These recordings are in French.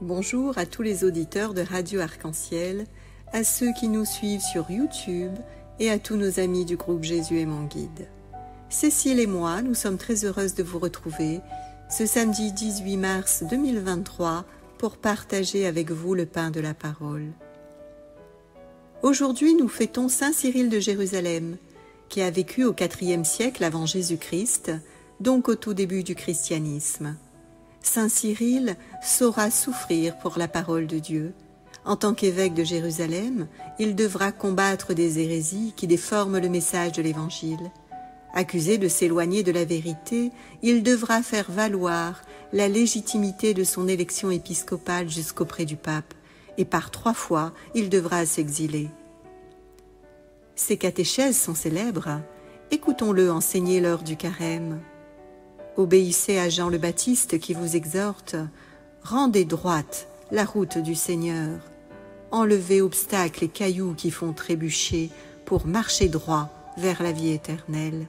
Bonjour à tous les auditeurs de Radio Arc-en-Ciel, à ceux qui nous suivent sur YouTube et à tous nos amis du groupe Jésus est mon guide. Cécile et moi, nous sommes très heureuses de vous retrouver ce samedi 18 mars 2023 pour partager avec vous le pain de la parole. Aujourd'hui, nous fêtons Saint Cyril de Jérusalem, qui a vécu au IVe siècle avant Jésus-Christ, donc au tout début du christianisme. Saint Cyril saura souffrir pour la parole de Dieu. En tant qu'évêque de Jérusalem, il devra combattre des hérésies qui déforment le message de l'Évangile. Accusé de s'éloigner de la vérité, il devra faire valoir la légitimité de son élection épiscopale jusqu'auprès du pape, et par 3 fois, il devra s'exiler. Ses catéchèses sont célèbres. Écoutons-le enseigner l'heure du carême. Obéissez à Jean le Baptiste qui vous exhorte, rendez droite la route du Seigneur, enlevez obstacles et cailloux qui font trébucher pour marcher droit vers la vie éternelle.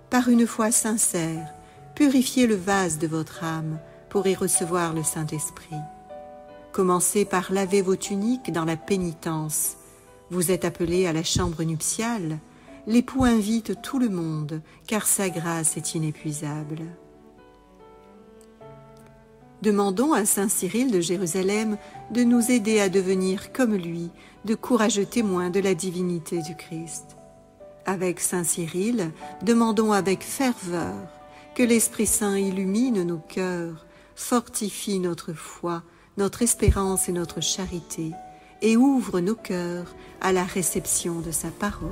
Par une foi sincère, purifiez le vase de votre âme pour y recevoir le Saint-Esprit. Commencez par laver vos tuniques dans la pénitence. Vous êtes appelés à la chambre nuptiale. L'époux invite tout le monde, car sa grâce est inépuisable. Demandons à Saint Cyril de Jérusalem de nous aider à devenir comme lui, de courageux témoins de la divinité du Christ. Avec Saint Cyril, demandons avec ferveur que l'Esprit Saint illumine nos cœurs, fortifie notre foi, notre espérance et notre charité, et ouvre nos cœurs à la réception de sa parole.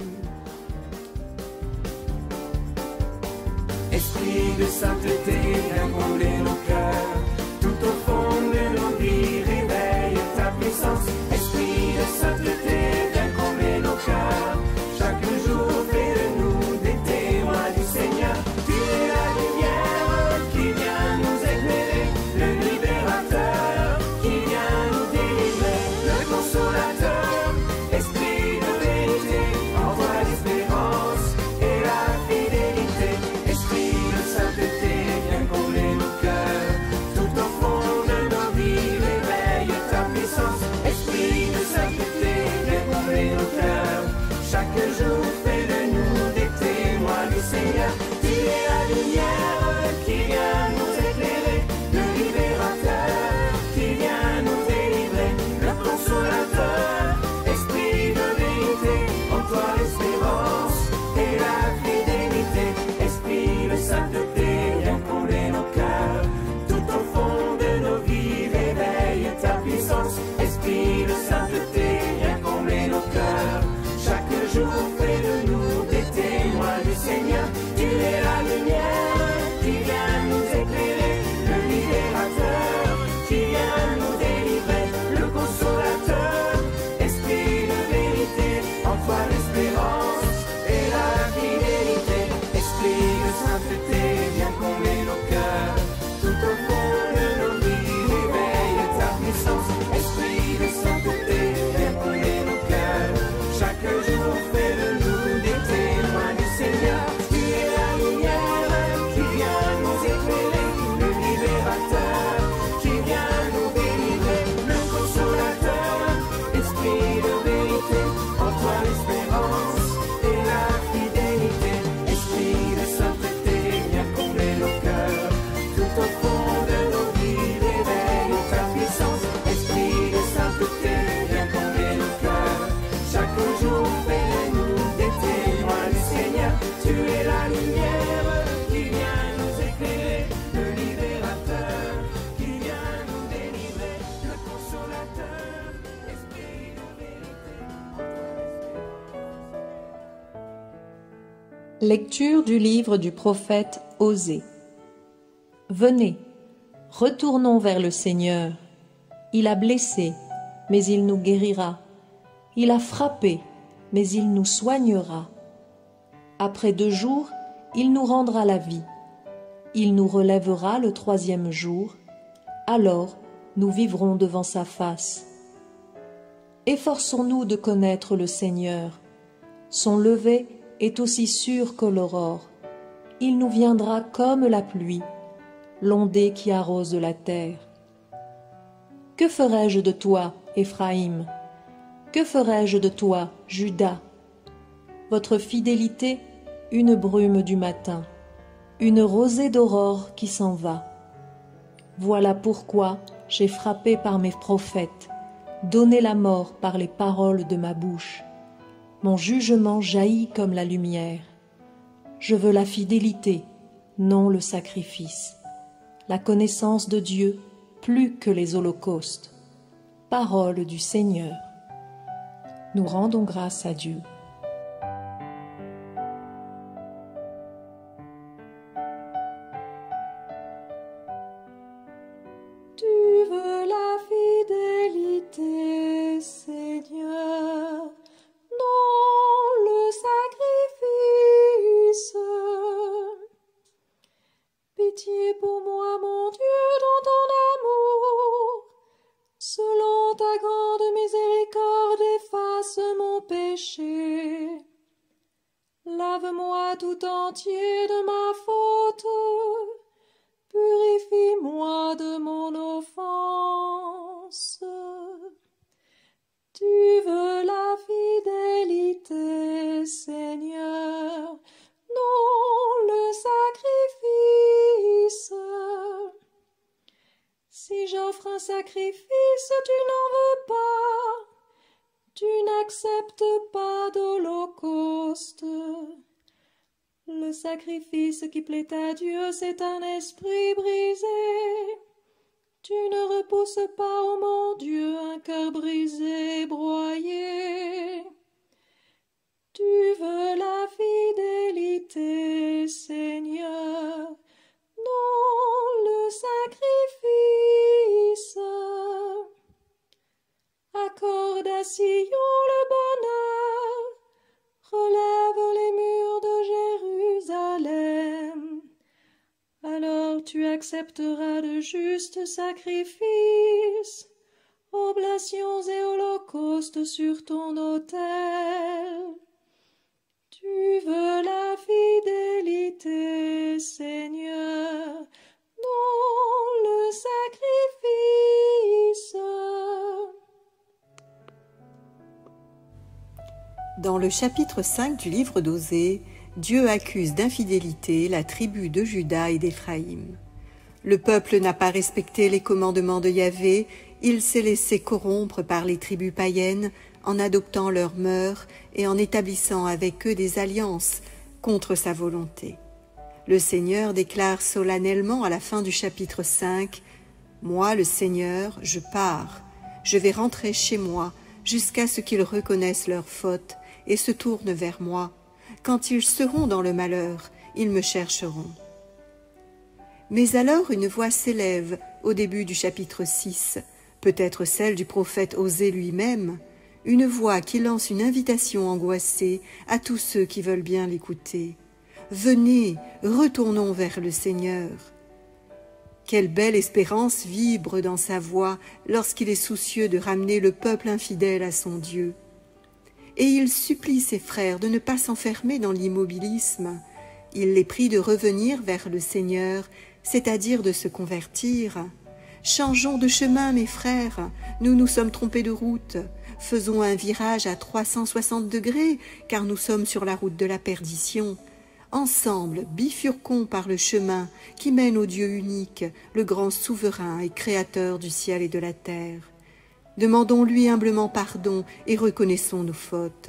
Esprit de sainteté, viens combler nos cœurs, tout au fond de nos vies, réveille ta puissance. Esprit de sainteté, viens combler nos cœurs, chaque jour fais de nous des témoins du Seigneur. Tu es la lumière qui vient nous éclairer, le libérateur qui vient nous délivrer, le consolateur, esprit de vérité, envoie l'espérance et la fidélité. Esprit de sainteté, viens combler nos cœurs, tout au fond de nos vies, réveille ta puissance. Esprit de sainteté, viens combler nos cœurs, chaque jour fais de nous des témoins du Seigneur. Tu es la lumière qui vient nous éclairer, le libérateur qui vient nous délivrer, le consolateur, esprit de vérité, en toi l'espérance et la fidélité. Esprit de sainteté, viens combler nos cœurs, tout au fond de nos vies, réveille ta puissance. Esprit de sainteté, viens combler nos cœurs, chaque jour fais de nous des témoins du Seigneur. Tu es la lumière qui vient nous éclairer, le libérateur qui vient nous délivrer, le consolateur, esprit de vérité, en toi l'espérance et la fidélité. Esprit de sainteté, viens combler nos cœurs, tout au fond de nos vies, réveille ta puissance. Esprit de sainteté, viens combler nos cœurs, chaque jour fais de nous des témoins du Seigneur. Tu es la lumière qui vient nous éclairer, le libérateur qui vient nous délivrer, le consolateur, esprit de vérité, en toi l'espérance et la fidélité. Esprit de sainteté, viens combler nos cœurs, tout au fond de nos vies, réveille ta puissance. Esprit de sainteté, viens combler nos cœurs, chaque jour fais de nous des témoins du Seigneur. Tu es la lumière qui vient nous éclairer, le libérateur qui vient nous délivrer, le consolateur, esprit de vérité. Lecture du livre du prophète Osée. Venez, retournons vers le Seigneur. Il a blessé, mais il nous guérira. Il a frappé, mais il nous soignera. Après 2 jours, il nous rendra la vie. Il nous relèvera le 3e jour. Alors, nous vivrons devant sa face. Efforçons-nous de connaître le Seigneur. Son lever est aussi sûr que l'aurore. Il nous viendra comme la pluie, l'ondée qui arrose la terre. Que ferai-je de toi, Éphraïm? Que ferai-je de toi, Juda? Votre fidélité, une brume du matin, une rosée d'aurore qui s'en va. Voilà pourquoi j'ai frappé par mes prophètes, donné la mort par les paroles de ma bouche. Mon jugement jaillit comme la lumière. Je veux la fidélité, non le sacrifice, la connaissance de Dieu plus que les holocaustes. Parole du Seigneur. Nous rendons grâce à Dieu. Tu veux la fidélité, Seigneur, non le sacrifice. Pitié pour moi, mon Dieu, dans ton amour. Selon ta grande miséricorde, efface mon péché. Lave-moi tout entier de ma faute. Purifie-moi de mon offense. Tu veux la fidélité, Seigneur, non le sacrifice. Si j'offre un sacrifice, tu n'en veux pas. Tu n'acceptes pas d'holocauste. Le sacrifice qui plaît à Dieu, c'est un esprit brisé. Tu ne repousses pas, ô mon Dieu, un cœur brisé, broyé. Tu veux la fidélité, Seigneur, non le sacrifice. Accorde à Sion le bonheur, relève les murs de Jérusalem. Alors tu accepteras de justes sacrifices, oblations et holocaustes sur ton autel. Tu veux la fidélité, Seigneur, non le sacrifice. Dans le chapitre 5 du livre d'Osée, Dieu accuse d'infidélité la tribu de Juda et d'Éphraïm. Le peuple n'a pas respecté les commandements de Yahvé, il s'est laissé corrompre par les tribus païennes en adoptant leurs mœurs et en établissant avec eux des alliances contre sa volonté. Le Seigneur déclare solennellement à la fin du chapitre 5 « Moi, le Seigneur, je pars, je vais rentrer chez moi jusqu'à ce qu'ils reconnaissent leurs fautes et se tournent vers moi. Quand ils seront dans le malheur, ils me chercheront. » Mais alors une voix s'élève au début du chapitre 6, peut-être celle du prophète Osée lui-même, une voix qui lance une invitation angoissée à tous ceux qui veulent bien l'écouter. « Venez, retournons vers le Seigneur. » Quelle belle espérance vibre dans sa voix lorsqu'il est soucieux de ramener le peuple infidèle à son Dieu. Et il supplie ses frères de ne pas s'enfermer dans l'immobilisme. Il les prie de revenir vers le Seigneur, c'est-à-dire de se convertir. « Changeons de chemin, mes frères, nous nous sommes trompés de route. Faisons un virage à 360 degrés, car nous sommes sur la route de la perdition. Ensemble, bifurquons par le chemin qui mène au Dieu unique, le grand souverain et créateur du ciel et de la terre. Demandons-lui humblement pardon et reconnaissons nos fautes. »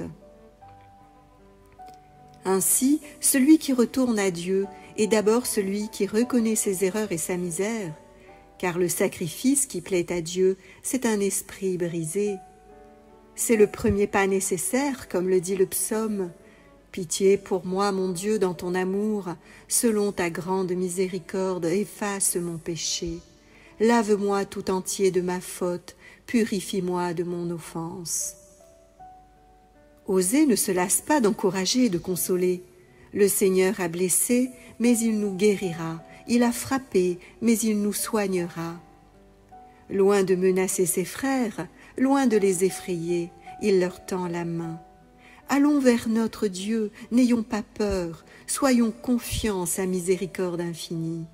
Ainsi, celui qui retourne à Dieu est d'abord celui qui reconnaît ses erreurs et sa misère, car le sacrifice qui plaît à Dieu, c'est un esprit brisé. C'est le premier pas nécessaire, comme le dit le psaume. « Pitié pour moi, mon Dieu, dans ton amour, selon ta grande miséricorde, efface mon péché. Lave-moi tout entier de ma faute, purifie-moi de mon offense. » Osée ne se lasse pas d'encourager et de consoler. Le Seigneur a blessé, mais il nous guérira. Il a frappé, mais il nous soignera. Loin de menacer ses frères, loin de les effrayer, il leur tend la main. Allons vers notre Dieu, n'ayons pas peur, soyons confiants à sa miséricorde infinie.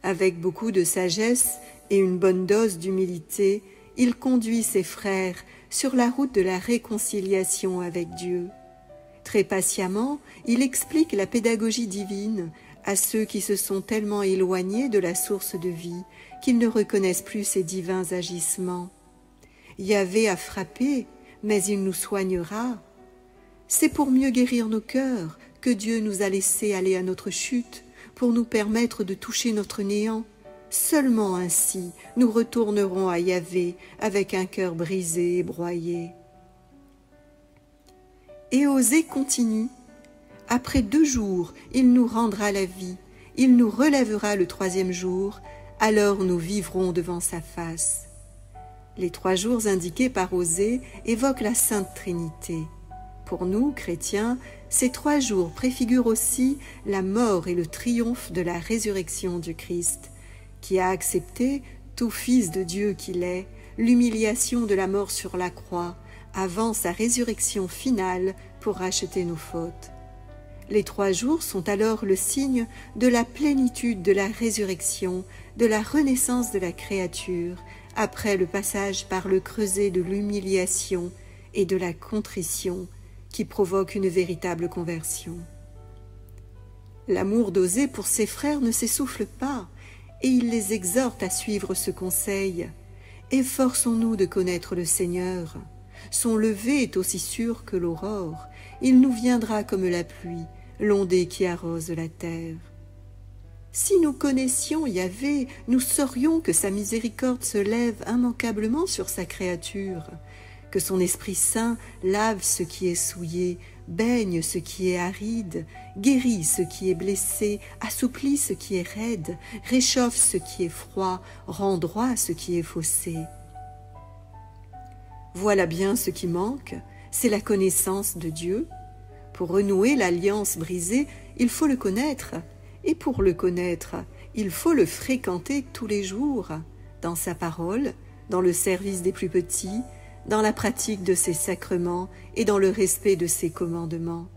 Avec beaucoup de sagesse et une bonne dose d'humilité, il conduit ses frères sur la route de la réconciliation avec Dieu. Très patiemment, il explique la pédagogie divine à ceux qui se sont tellement éloignés de la source de vie qu'ils ne reconnaissent plus ses divins agissements. Yahvé a frappé, mais il nous soignera. C'est pour mieux guérir nos cœurs que Dieu nous a laissé aller à notre chute, pour nous permettre de toucher notre néant. Seulement ainsi, nous retournerons à Yahvé avec un cœur brisé et broyé. Et Osée continue. Après 2 jours, il nous rendra la vie, il nous relèvera le 3e jour, alors nous vivrons devant sa face. Les 3 jours indiqués par Osée évoquent la Sainte Trinité. Pour nous, chrétiens, ces 3 jours préfigurent aussi la mort et le triomphe de la résurrection du Christ, qui a accepté, tout Fils de Dieu qu'il est, l'humiliation de la mort sur la croix, avant sa résurrection finale pour racheter nos fautes. Les 3 jours sont alors le signe de la plénitude de la résurrection, de la renaissance de la créature, après le passage par le creuset de l'humiliation et de la contrition qui provoque une véritable conversion. L'amour d'Osée pour ses frères ne s'essouffle pas, et il les exhorte à suivre ce conseil. Efforçons-nous de connaître le Seigneur. Son lever est aussi sûr que l'aurore. Il nous viendra comme la pluie, l'ondée qui arrose la terre. Si nous connaissions Yahvé, nous saurions que sa miséricorde se lève immanquablement sur sa créature, que son Esprit Saint lave ce qui est souillé, baigne ce qui est aride, guérit ce qui est blessé, assouplit ce qui est raide, réchauffe ce qui est froid, rend droit ce qui est faussé. Voilà bien ce qui manque, c'est la connaissance de Dieu. Pour renouer l'alliance brisée, il faut le connaître, et pour le connaître, il faut le fréquenter tous les jours, dans sa parole, dans le service des plus petits, dans la pratique de ses sacrements et dans le respect de ses commandements.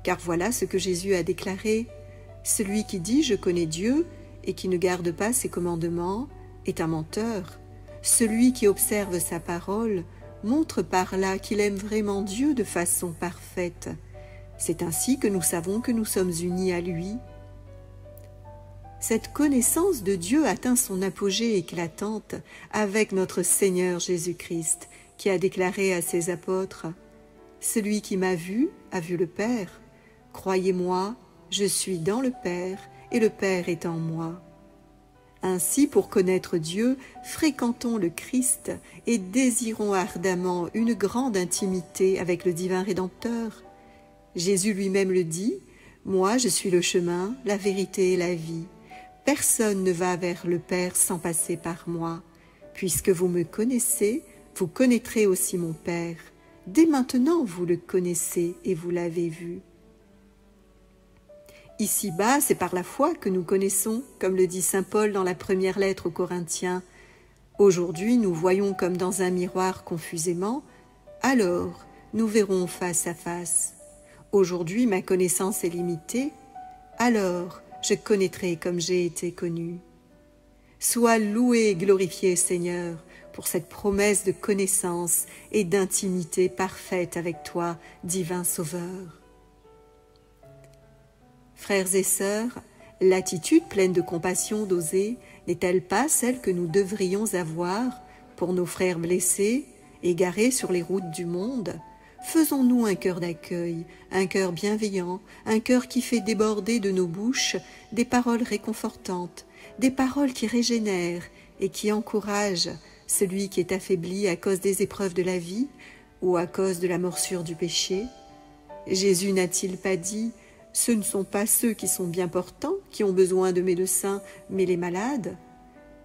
Car voilà ce que Jésus a déclaré, « Celui qui dit « Je connais Dieu » et qui ne garde pas ses commandements est un menteur. Celui qui observe sa parole montre par là qu'il aime vraiment Dieu de façon parfaite. C'est ainsi que nous savons que nous sommes unis à lui. » Cette connaissance de Dieu atteint son apogée éclatante avec notre Seigneur Jésus-Christ, qui a déclaré à ses apôtres « Celui qui m'a vu a vu le Père. Croyez-moi, je suis dans le Père et le Père est en moi. » Ainsi, pour connaître Dieu, fréquentons le Christ et désirons ardemment une grande intimité avec le divin Rédempteur. Jésus lui-même le dit, « Moi, je suis le chemin, la vérité et la vie. Personne ne va vers le Père sans passer par moi. Puisque vous me connaissez, vous connaîtrez aussi mon Père. Dès maintenant, vous le connaissez et vous l'avez vu. » Ici-bas, c'est par la foi que nous connaissons, comme le dit saint Paul dans la première lettre aux Corinthiens. Aujourd'hui, nous voyons comme dans un miroir confusément, alors nous verrons face à face. Aujourd'hui, ma connaissance est limitée, alors je connaîtrai comme j'ai été connu. Sois loué et glorifié, Seigneur, pour cette promesse de connaissance et d'intimité parfaite avec toi, divin Sauveur. Frères et sœurs, l'attitude pleine de compassion d'Osée n'est-elle pas celle que nous devrions avoir pour nos frères blessés, égarés sur les routes du monde? Faisons-nous un cœur d'accueil, un cœur bienveillant, un cœur qui fait déborder de nos bouches des paroles réconfortantes, des paroles qui régénèrent et qui encouragent celui qui est affaibli à cause des épreuves de la vie ou à cause de la morsure du péché. Jésus n'a-t-il pas dit « Ce ne sont pas ceux qui sont bien portants qui ont besoin de médecins, mais les malades.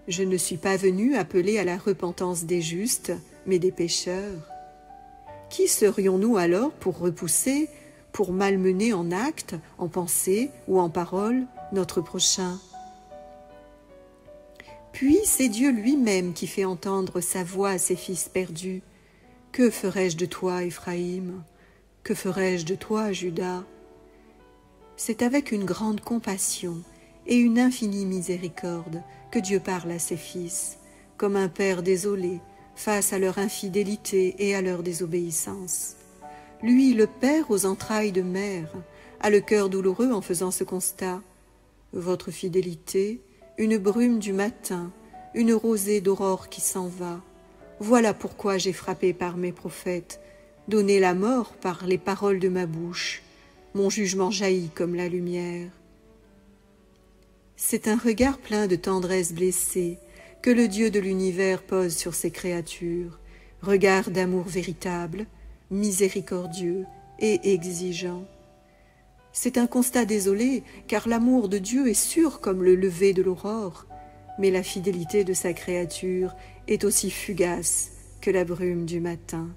Je ne suis pas venu appeler à la repentance des justes, mais des pécheurs. » Qui serions-nous alors pour repousser, pour malmener en acte, en pensée ou en parole notre prochain? Puis c'est Dieu lui-même qui fait entendre sa voix à ses fils perdus. « Que ferai-je de toi, Éphraïm? Que ferai-je de toi, Judas ?» C'est avec une grande compassion et une infinie miséricorde que Dieu parle à ses fils, comme un père désolé face à leur infidélité et à leur désobéissance. Lui, le père aux entrailles de mère, a le cœur douloureux en faisant ce constat. Votre fidélité, une brume du matin, une rosée d'aurore qui s'en va. Voilà pourquoi j'ai frappé par mes prophètes, donné la mort par les paroles de ma bouche. Mon jugement jaillit comme la lumière. C'est un regard plein de tendresse blessée que le Dieu de l'univers pose sur ses créatures, regard d'amour véritable, miséricordieux et exigeant. C'est un constat désolé, car l'amour de Dieu est sûr comme le lever de l'aurore, mais la fidélité de sa créature est aussi fugace que la brume du matin.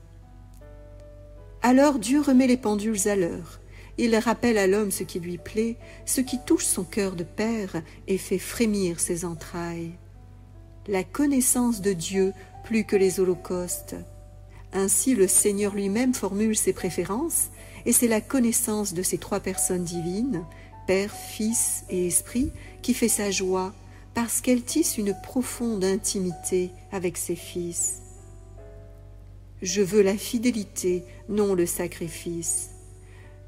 Alors Dieu remet les pendules à l'heure. Il rappelle à l'homme ce qui lui plaît, ce qui touche son cœur de père et fait frémir ses entrailles. La connaissance de Dieu plus que les holocaustes. Ainsi le Seigneur lui-même formule ses préférences, et c'est la connaissance de ces trois personnes divines, Père, Fils et Esprit, qui fait sa joie, parce qu'elle tisse une profonde intimité avec ses fils. Je veux la fidélité, non le sacrifice.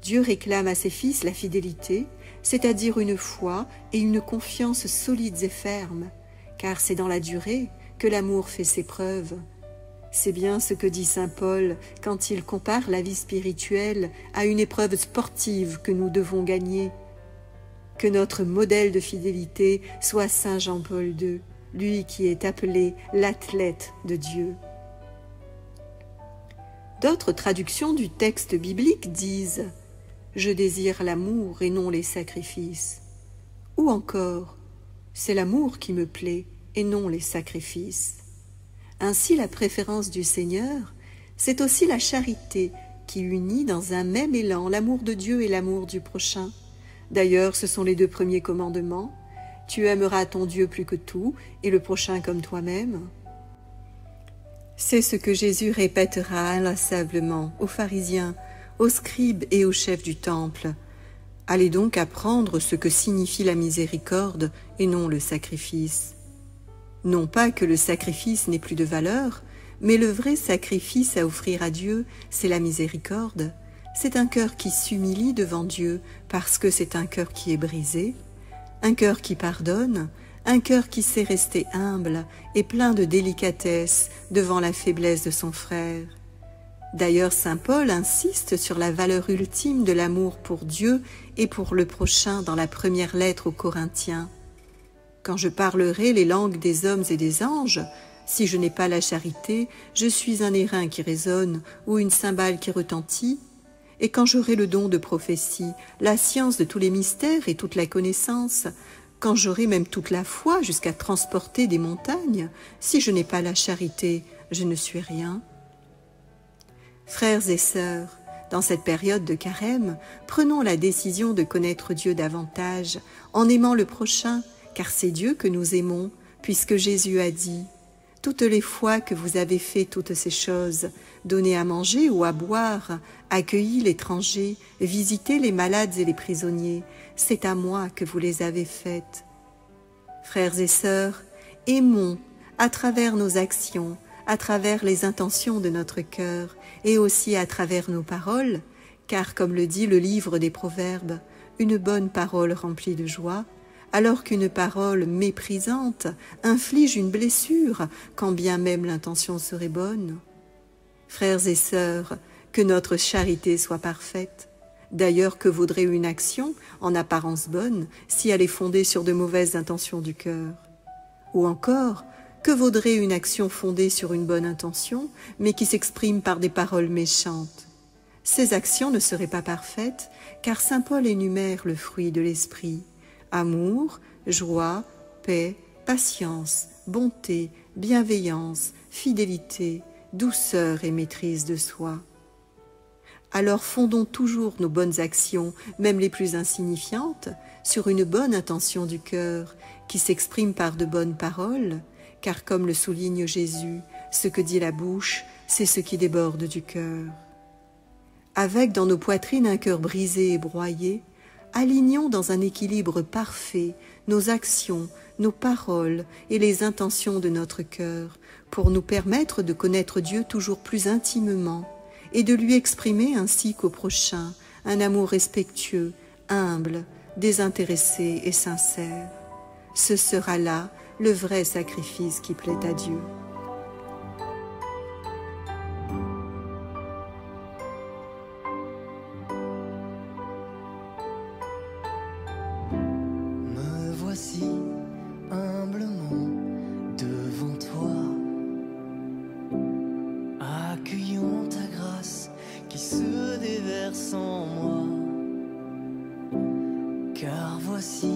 Dieu réclame à ses fils la fidélité, c'est-à-dire une foi et une confiance solides et fermes, car c'est dans la durée que l'amour fait ses preuves. C'est bien ce que dit saint Paul quand il compare la vie spirituelle à une épreuve sportive que nous devons gagner. Que notre modèle de fidélité soit saint Jean-Paul II, lui qui est appelé l'athlète de Dieu. D'autres traductions du texte biblique disent « Je désire l'amour et non les sacrifices » ou encore « C'est l'amour qui me plaît et non les sacrifices ». Ainsi la préférence du Seigneur, c'est aussi la charité qui unit dans un même élan l'amour de Dieu et l'amour du prochain. D'ailleurs, ce sont les deux premiers commandements. Tu aimeras ton Dieu plus que tout et le prochain comme toi-même. C'est ce que Jésus répétera inlassablement aux pharisiens, aux scribes et aux chefs du temple. Allez donc apprendre ce que signifie la miséricorde et non le sacrifice. Non pas que le sacrifice n'ait plus de valeur, mais le vrai sacrifice à offrir à Dieu, c'est la miséricorde. C'est un cœur qui s'humilie devant Dieu parce que c'est un cœur qui est brisé, un cœur qui pardonne, un cœur qui sait rester humble et plein de délicatesse devant la faiblesse de son frère. D'ailleurs, saint Paul insiste sur la valeur ultime de l'amour pour Dieu et pour le prochain dans la première lettre aux Corinthiens. Quand je parlerai les langues des hommes et des anges, si je n'ai pas la charité, je suis un airain qui résonne ou une cymbale qui retentit. Et quand j'aurai le don de prophétie, la science de tous les mystères et toute la connaissance, quand j'aurai même toute la foi jusqu'à transporter des montagnes, si je n'ai pas la charité, je ne suis rien. Frères et sœurs, dans cette période de carême, prenons la décision de connaître Dieu davantage en aimant le prochain, car c'est Dieu que nous aimons, puisque Jésus a dit « Toutes les fois que vous avez fait toutes ces choses, donné à manger ou à boire, accueilli l'étranger, visité les malades et les prisonniers, c'est à moi que vous les avez faites. » Frères et sœurs, aimons à travers nos actions, à travers les intentions de notre cœur et aussi à travers nos paroles, car comme le dit le livre des Proverbes, une bonne parole remplie de joie, alors qu'une parole méprisante inflige une blessure, quand bien même l'intention serait bonne. Frères et sœurs, que notre charité soit parfaite. D'ailleurs, que vaudrait une action, en apparence bonne, si elle est fondée sur de mauvaises intentions du cœur? Ou encore, que vaudrait une action fondée sur une bonne intention, mais qui s'exprime par des paroles méchantes? Ces actions ne seraient pas parfaites, car saint Paul énumère le fruit de l'esprit: amour, joie, paix, patience, bonté, bienveillance, fidélité, douceur et maîtrise de soi. Alors fondons toujours nos bonnes actions, même les plus insignifiantes, sur une bonne intention du cœur, qui s'exprime par de bonnes paroles, car comme le souligne Jésus, ce que dit la bouche, c'est ce qui déborde du cœur. Avec dans nos poitrines un cœur brisé et broyé, alignons dans un équilibre parfait nos actions, nos paroles et les intentions de notre cœur pour nous permettre de connaître Dieu toujours plus intimement et de lui exprimer ainsi qu'au prochain un amour respectueux, humble, désintéressé et sincère. Ce sera là le vrai sacrifice qui plaît à Dieu. Me voici humblement devant toi, accueillant ta grâce qui se déverse en moi. Car voici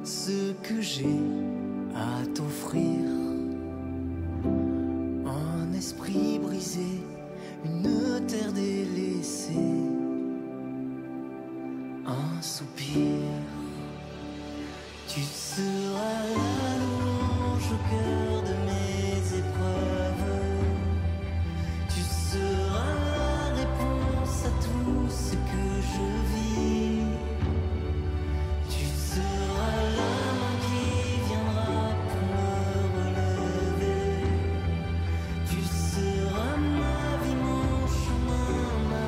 ce que j'ai à t'offrir, un esprit brisé, une terre délaissée, un soupir. Tu seras la louange au cœur de mes épreuves. Tu seras la réponse à tout ce que je vis. Tu seras la main qui viendra pour me relever. Tu seras ma vie, mon chemin, ma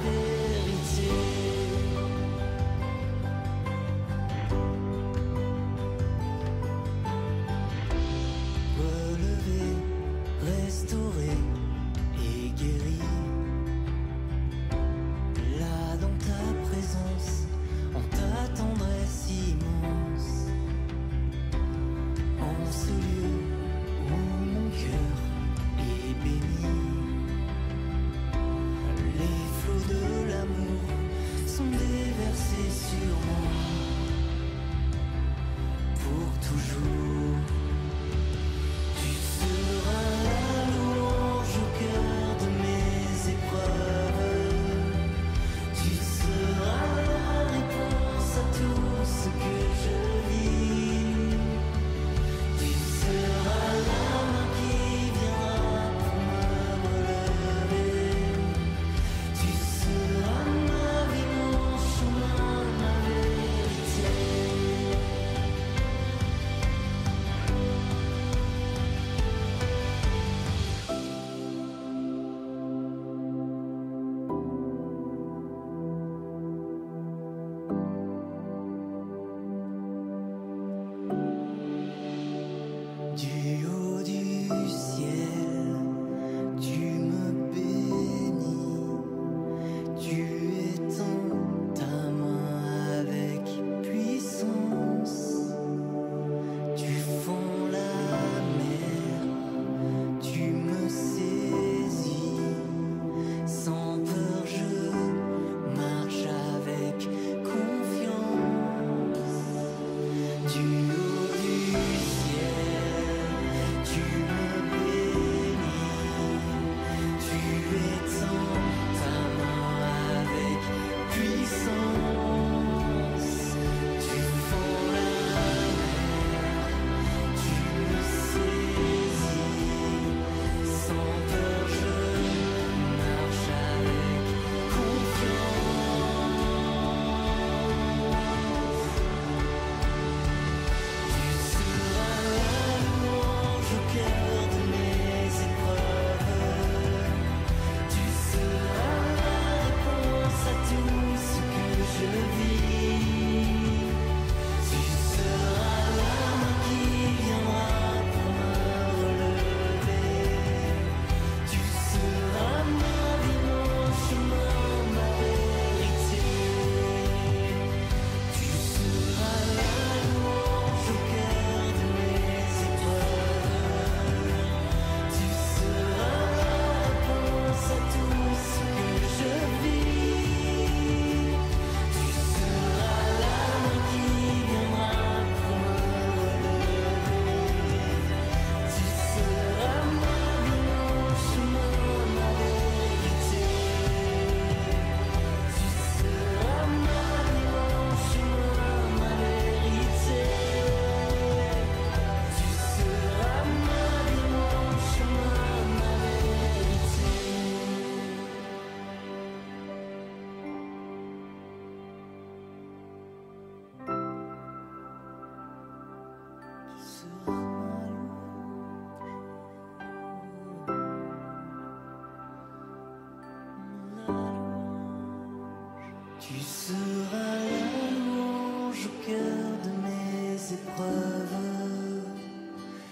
Tu seras la louange au cœur de mes épreuves.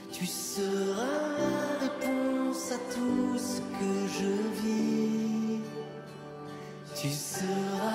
Tu seras la réponse à tout ce que je vis. Tu seras